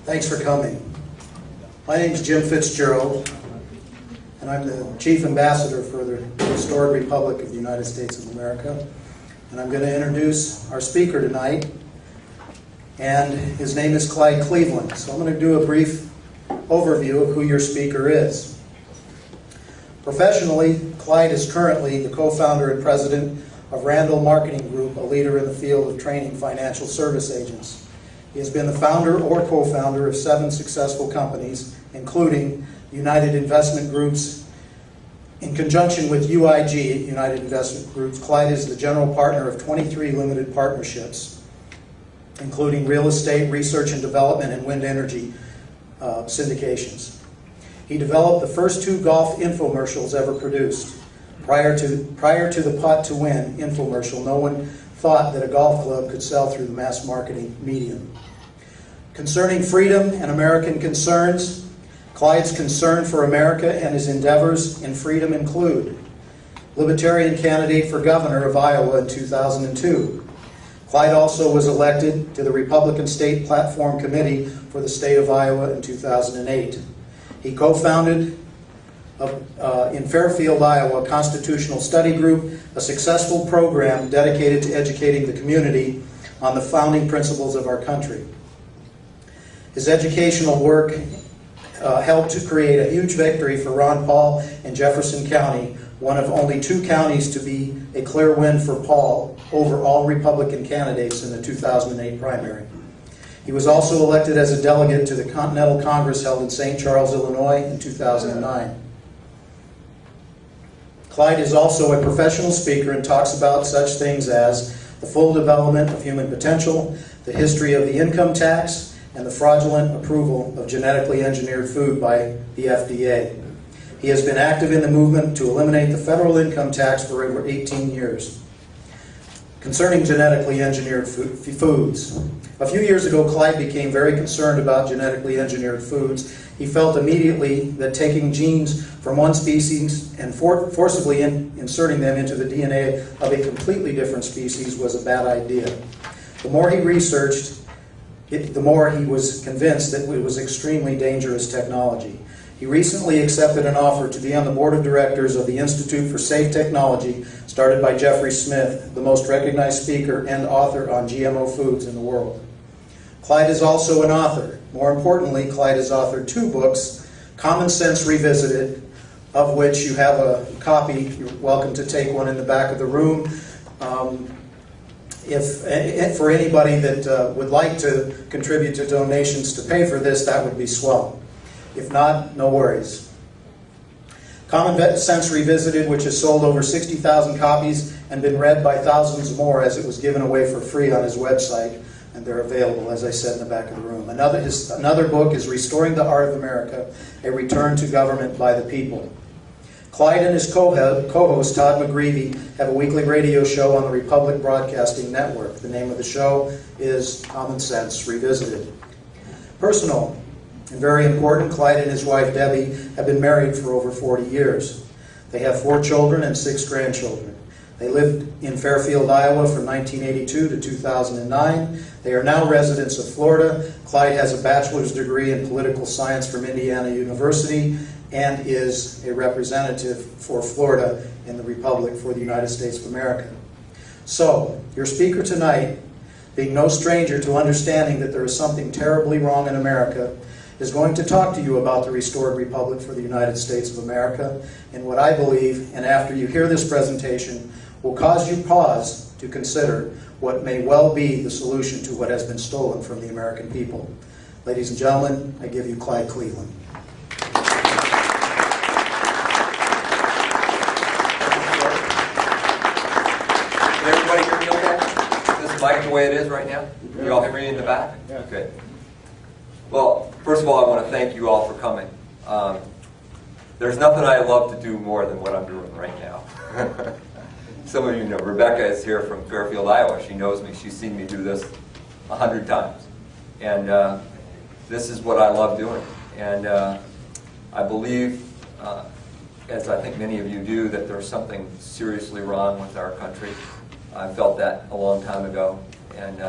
Thanks for coming. My name is Jim Fitzgerald, and I'm the Chief Ambassador for the Restored Republic of the United States of America. And I'm going to introduce our speaker tonight, and his name is Clyde Cleveland. So I'm going to do a brief overview of who your speaker is. Professionally, Clyde is currently the co-founder and president of Randall Marketing Group, a leader in the field of training financial service agents. He has been the founder or co-founder of 7 successful companies, including United Investment Groups. In conjunction with UIG, United Investment Groups, Clyde is the general partner of 23 limited partnerships, including real estate, research and development, and wind energy syndications. He developed the first 2 golf infomercials ever produced. Prior to the Putt to Win infomercial, no one thought that a golf club could sell through the mass marketing medium. Concerning freedom and American concerns, Clyde's concern for America and his endeavors in freedom include Libertarian candidate for governor of Iowa in 2002. Clyde also was elected to the Republican State Platform Committee for the state of Iowa in 2008. He co-founded in Fairfield, Iowa, a constitutional study group, a successful program dedicated to educating the community on the founding principles of our country. His educational work helped to create a huge victory for Ron Paul in Jefferson County, one of only 2 counties to be a clear win for Paul over all Republican candidates in the 2008 primary. He was also elected as a delegate to the Continental Congress held in St. Charles, Illinois in 2009. Clyde is also a professional speaker and talks about such things as the full development of human potential, the history of the income tax, and the fraudulent approval of genetically engineered food by the FDA. He has been active in the movement to eliminate the federal income tax for over 18 years. Concerning genetically engineered foods, a few years ago, Clyde became very concerned about genetically engineered foods. He felt immediately that taking genes from one species and forcibly inserting them into the DNA of a completely different species was a bad idea. The more he researched, the more he was convinced that it was extremely dangerous technology. He recently accepted an offer to be on the board of directors of the Institute for Safe Technology, started by Jeffrey Smith, the most recognized speaker and author on GMO foods in the world. Clyde is also an author. More importantly, Clyde has authored 2 books, Common Sense Revisited, of which you have a copy. You're welcome to take one in the back of the room. If for anybody that would like to contribute to donations to pay for this, that would be swell. If not, no worries. Common Sense Revisited, which has sold over 60,000 copies and been read by thousands more, as it was given away for free on his website, and they're available, as I said, in the back of the room. Another book is Restoring the Art of America, A Return to Government by the People. Clyde and his co-host, Todd McGreevy, have a weekly radio show on the Republic Broadcasting Network. The name of the show is Common Sense Revisited. Personal and very important, Clyde and his wife, Debbie, have been married for over 40 years. They have 4 children and 6 grandchildren. They lived in Fairfield, Iowa from 1982 to 2009. They are now residents of Florida. Clyde has a bachelor's degree in political science from Indiana University and is a representative for Florida in the Republic for the United States of America. So, your speaker tonight, being no stranger to understanding that there is something terribly wrong in America, is going to talk to you about the Restored Republic for the United States of America and what I believe, and after you hear this presentation, will cause you pause to consider what may well be the solution to what has been stolen from the American people. Ladies and gentlemen, I give you Clyde Cleveland. Can everybody hear me okay? Is this mic the way it is right now? You all hear me in the back? Yeah. Good. Well, first of all, I want to thank you all for coming. There's nothing I love to do more than what I'm doing right now. Some of you know, Rebecca is here from Fairfield, Iowa. She knows me. She's seen me do this 100 times. And this is what I love doing. And I believe, as I think many of you do, that there's something seriously wrong with our country. I felt that a long time ago. And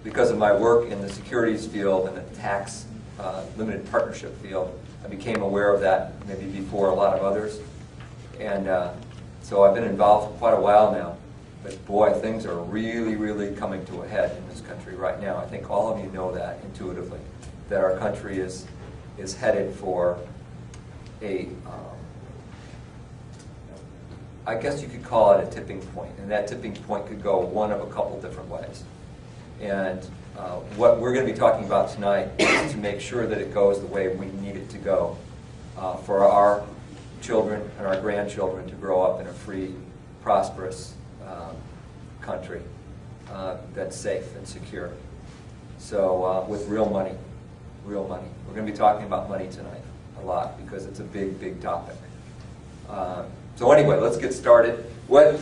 because of my work in the securities field and the tax limited partnership field, I became aware of that maybe before a lot of others. And so I've been involved for quite a while now. But boy, things are really, really coming to a head in this country right now. I think all of you know that intuitively, that our country is headed for a, I guess you could call it a tipping point. And that tipping point could go one of a couple different ways. And what we're going to be talking about tonight is to make sure that it goes the way we need it to go for our children and our grandchildren to grow up in a free, prosperous country that's safe and secure. So with real money, real money. We're going to be talking about money tonight a lot because it's a big, big topic. So anyway, let's get started. What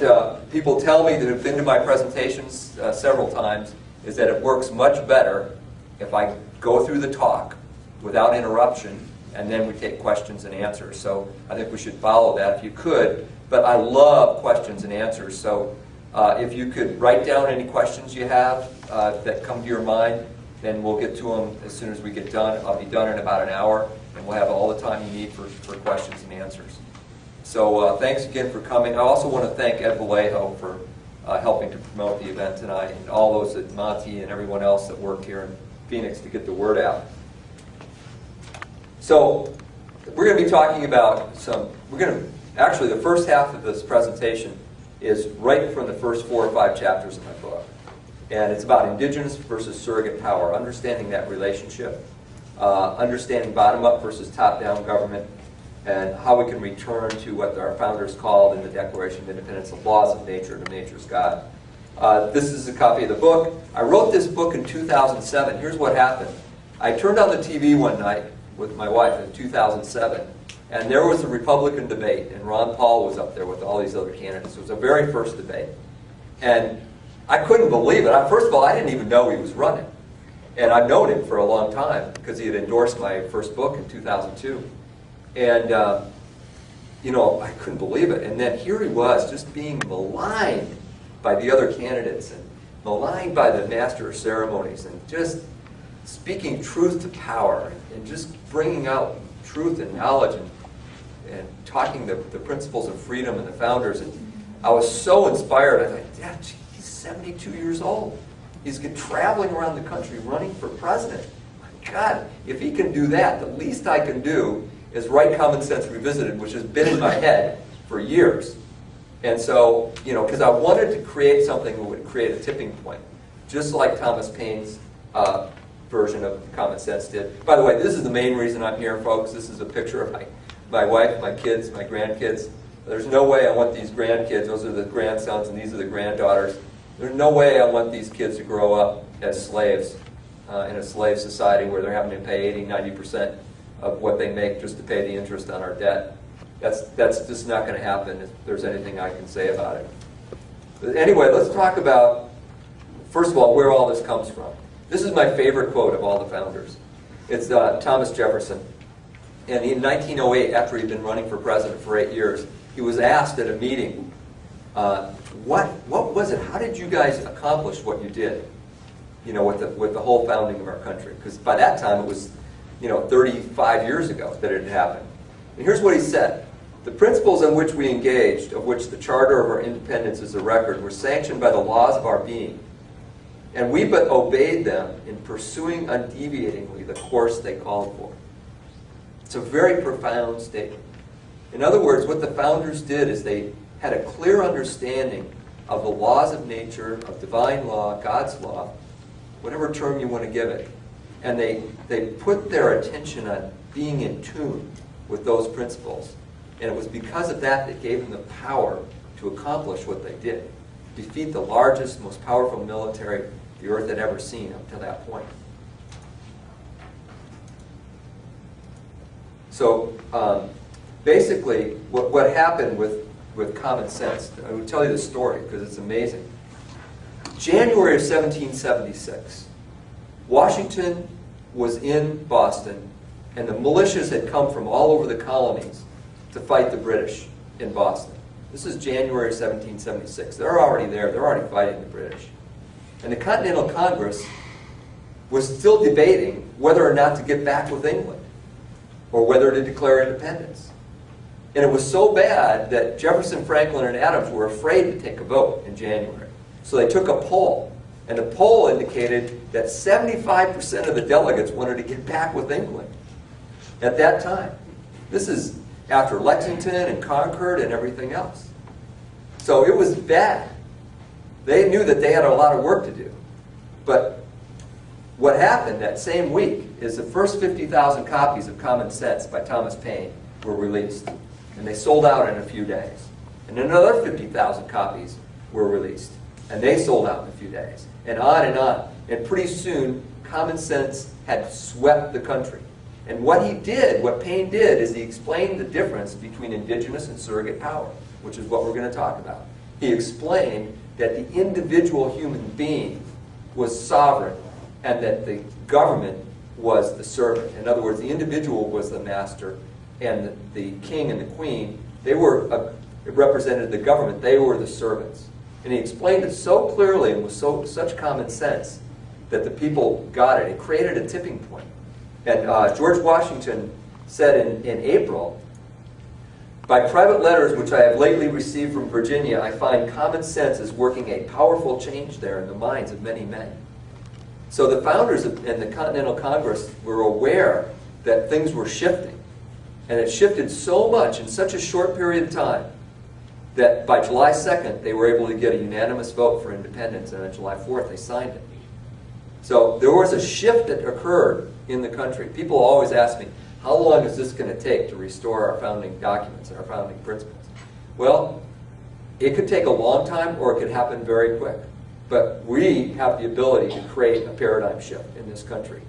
people tell me that have been to my presentations several times is that it works much better if I go through the talk without interruption and then we take questions and answers. So I think we should follow that if you could. But I love questions and answers. So if you could write down any questions you have that come to your mind, then we'll get to them as soon as we get done. I'll be done in about an hour, and we'll have all the time you need for questions and answers. So thanks again for coming. I also want to thank Ed Vallejo for helping to promote the event tonight, and all those at Monty and everyone else that worked here in Phoenix to get the word out. So we're going to be talking about actually the first half of this presentation is right from the first 4 or 5 chapters of my book. And it's about indigenous versus surrogate power, understanding that relationship, understanding bottom-up versus top-down government, and how we can return to what our founders called in the Declaration of Independence, the laws of nature to nature's God. This is a copy of the book. I wrote this book in 2007. Here's what happened. I turned on the TV one night with my wife in 2007, and there was a Republican debate, and Ron Paul was up there with all these other candidates. It was the very first debate. And I couldn't believe it. First of all, I didn't even know he was running. And I've known him for a long time because he had endorsed my first book in 2002. And, you know, I couldn't believe it. And then here he was just being maligned by the other candidates and maligned by the master of ceremonies and just speaking truth to power and just bringing out truth and knowledge and talking the principles of freedom and the founders. And I was so inspired. I thought, yeah, gee, he's 72 years old. He's traveling around the country running for president. My God, if he can do that, the least I can do is Right Common Sense Revisited, which has been in my head for years. And so, you know, because I wanted to create something that would create a tipping point, just like Thomas Paine's version of Common Sense did. By the way, this is the main reason I'm here, folks. This is a picture of my wife, my kids, my grandkids. There's no way I want these grandkids, those are the grandsons and these are the granddaughters. There's no way I want these kids to grow up as slaves in a slave society where they're having to pay 80-90% of what they make just to pay the interest on our debt. That's just not going to happen if there's anything I can say about it. But anyway, let's talk about, first of all, where all this comes from. This is my favorite quote of all the founders. It's Thomas Jefferson. And in 1908, after he'd been running for president for 8 years, he was asked at a meeting, what was it? How did you guys accomplish what you did? You know, with the whole founding of our country. Because by that time it was, you know, 35 years ago that it had happened. And here's what he said. The principles on which we engaged, of which the Charter of our independence is a record, were sanctioned by the laws of our being. And we but obeyed them in pursuing undeviatingly the course they called for. It's a very profound statement. In other words, what the founders did is they had a clear understanding of the laws of nature, of divine law, God's law, whatever term you want to give it. And they put their attention on being in tune with those principles. And it was because of that that gave them the power to accomplish what they did. Defeat the largest, most powerful military the earth had ever seen up to that point. So basically, what happened with common sense, I will tell you the story because it's amazing. January of 1776, Washington was in Boston, and the militias had come from all over the colonies to fight the British in Boston. This is January 1776. They're already there. They're already fighting the British. And the Continental Congress was still debating whether or not to get back with England or whether to declare independence. And it was so bad that Jefferson, Franklin, and Adams were afraid to take a vote in January. So they took a poll, and the poll indicated that 75% of the delegates wanted to get back with England at that time. This is after Lexington and Concord and everything else. So it was bad. They knew that they had a lot of work to do. But what happened that same week is the first 50,000 copies of Common Sense by Thomas Paine were released. And they sold out in a few days. And another 50,000 copies were released. And they sold out in a few days. And on and on. And pretty soon, Common Sense had swept the country. And what he did, what Paine did, is he explained the difference between indigenous and surrogate power, which is what we're going to talk about. He explained that the individual human being was sovereign and that the government was the servant. In other words, the individual was the master and the king and the queen, they were represented the government, they were the servants. And he explained it so clearly and with such common sense that the people got it. It created a tipping point. And George Washington said in April, "By private letters which I have lately received from Virginia, I find common sense is working a powerful change there in the minds of many men." So the founders and the Continental Congress were aware that things were shifting. And it shifted so much in such a short period of time that by July 2nd, they were able to get a unanimous vote for independence, and on July 4th, they signed it. So there was a shift that occurred in the country. People always ask me, how long is this going to take to restore our founding documents and our founding principles? Well, it could take a long time or it could happen very quick. But we have the ability to create a paradigm shift in this country.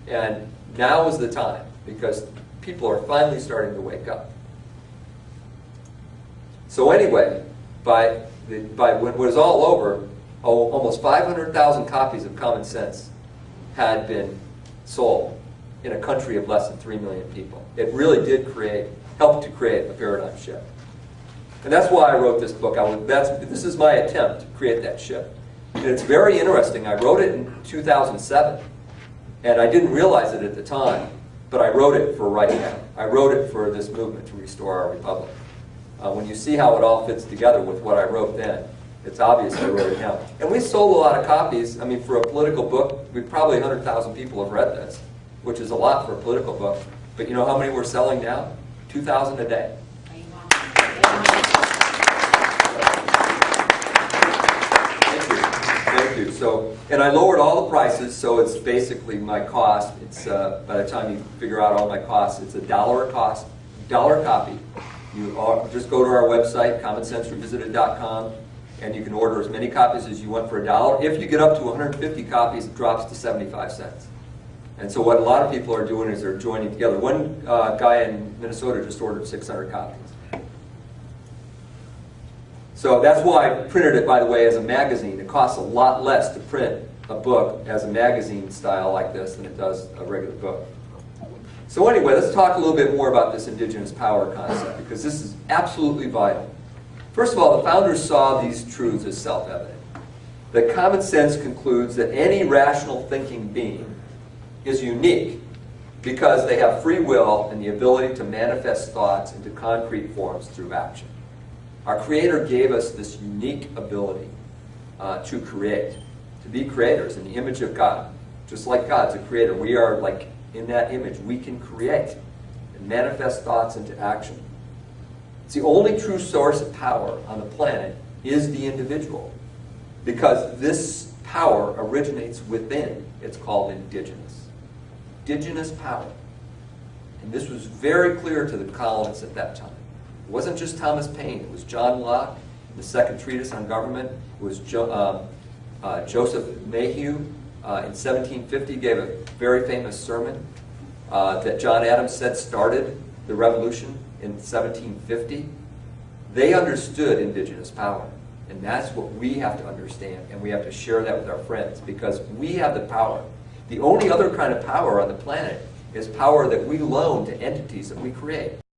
And now is the time, because people are finally starting to wake up. So anyway, by when it was all over, almost 500,000 copies of Common Sense had been sold in a country of less than 3 million people. It really did help to create a paradigm shift. And that's why I wrote this book. This is my attempt to create that shift. And it's very interesting. I wrote it in 2007, and I didn't realize it at the time, but I wrote it for right now. I wrote it for this movement to restore our republic. When you see how it all fits together with what I wrote then, it's obvious I wrote it now. And we sold a lot of copies. I mean, for a political book, probably 100,000 people have read this, which is a lot for a political book. But you know how many we're selling now? 2,000 a day. Thank you. So, and I lowered all the prices, so it's basically my cost. It's by the time you figure out all my costs, it's $1 a cost, $1 copy. You just go to our website, commonsenserevisited.com, and you can order as many copies as you want for $1. If you get up to 150 copies, it drops to 75 cents. And so what a lot of people are doing is they're joining together. One guy in Minnesota just ordered 600 copies. So that's why I printed it, by the way, as a magazine. It costs a lot less to print a book as a magazine style like this than it does a regular book. So anyway, let's talk a little bit more about this indigenous power concept, because this is absolutely vital. First of all, the founders saw these truths as self-evident. That common sense concludes that any rational thinking being is unique because they have free will and the ability to manifest thoughts into concrete forms through action. Our Creator gave us this unique ability to create, to be creators in the image of God. Just like God's a creator, we are like in that image. We can create and manifest thoughts into action. It's the only true source of power on the planet is the individual, because this power originates within. It's called indigenous. Indigenous power. And this was very clear to the colonists at that time. It wasn't just Thomas Paine. It was John Locke, the second treatise on government. It was Joseph Mayhew in 1750 gave a very famous sermon that John Adams said started the revolution in 1750. They understood indigenous power. And that's what we have to understand. And we have to share that with our friends, because we have the power. The only other kind of power on the planet is power that we loan to entities that we create.